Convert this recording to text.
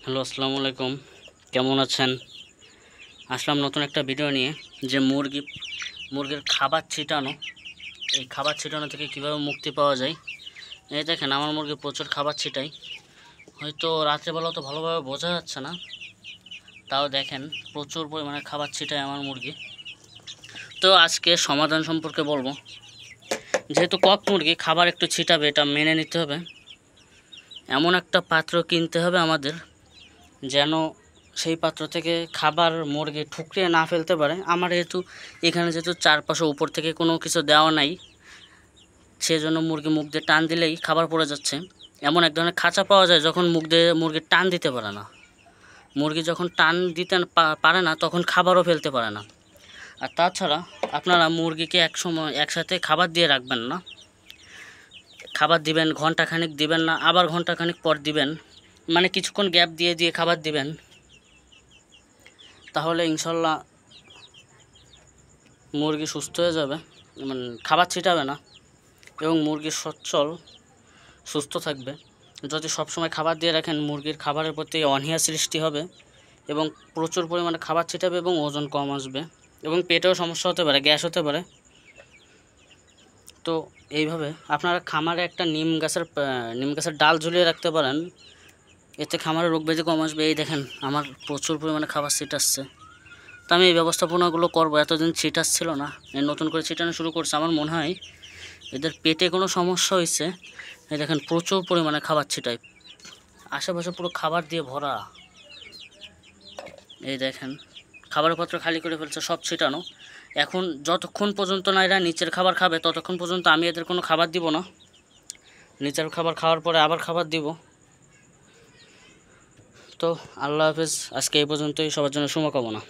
Hello, আসসালামু আলাইকুম। কেমন আছেন? আসলাম নতুন একটা ভিডিও নিয়ে, যে মুরগির খাবার ছিটানো। এই খাবার ছিটানো থেকে কিভাবে মুক্তি পাওয়া যায়। এই দেখেন, আমার মুরগি প্রচুর খাবার ছিটাই। হয়তো রাত্রেবেলা তো ভালোভাবে বোঝা যাচ্ছে না, তাও দেখেন প্রচুর পরিমাণে খাবার ছিটায় আমার মুরগি। তো আজকে সমাধান সম্পর্কে বলবো। যেহেতু কক মুরগি খাবার একটু ছিটাবে, এটা মেনে নিতে হবে। এমন একটা পাত্র কিনতে হবে আমাদের, যেন সেই পাত্র থেকে খাবার মুরগি ঠুকরিয়ে না ফেলতে পারে। আমার এখানে যেহেতু চারপাশে উপর থেকে কোনো কিছু দেওয়া নাই, সেজন্য মুরগি মুখ দিয়ে টান দিলেই খাবার পড়ে যাচ্ছে। এমন এক ধরনের খাঁচা পাওয়া যায়, যখন মুখ দিয়ে মুরগি টান দিতে পারে না। মুরগি যখন টান দিতে পারে না, তখন খাবারও ফেলতে পারে না। আর তাছাড়া আপনারা মুরগিকে একসাথে খাবার দিয়ে রাখবেন না। খাবার দিবেন, ঘন্টাখানিক দিবেন না, আবার ঘন্টাখানিক পর দিবেন, মানে কিছুক্ষণ গ্যাপ দিয়ে দিয়ে খাবার দিবেন। তাহলে ইনশাল্লাহ মুরগি সুস্থ হয়ে যাবে, মানে খাবার ছিটাবে না, এবং মুরগি সচ্ছল সুস্থ থাকবে। যদি সবসময় খাবার দিয়ে রাখেন, মুরগির খাবারের প্রতি অনীহা সৃষ্টি হবে এবং প্রচুর পরিমাণে খাবার ছিটাবে এবং ওজন কম আসবে, এবং পেটেও সমস্যা হতে পারে, গ্যাস হতে পারে। তো এইভাবে আপনারা খামারে একটা নিম গাছের ডাল ঝুলিয়ে রাখতে পারেন, এতে খামারের রোগ ব্যাধি কম আসবে। এই দেখেন, আমার প্রচুর পরিমাণে খাবার ছিটাচ্ছে। তো আমি এই ব্যবস্থাপনাগুলো করবো, এতদিন ছিটাচ্ছিল না, নতুন করে ছিটানো শুরু করছে। আমার মনে হয় এদের পেটে কোনো সমস্যা হয়েছে। এই দেখেন, প্রচুর পরিমাণে খাবার ছিটায়, আশেপাশে পুরো খাবার দিয়ে ভরা। এই দেখেন, খাবারের পাত্র খালি করে ফেলছে, সব ছিটানো। এখন যতক্ষণ পর্যন্ত না এরা নিচের খাবার খাবে, ততক্ষণ পর্যন্ত আমি এদের কোনো খাবার দিব না। নিচের খাবার খাওয়ার পরে আবার খাবার দিব। তো আল্লাহ হাফেজ, আজকে এই পর্যন্তই। সবার জন্য শুভকামনা।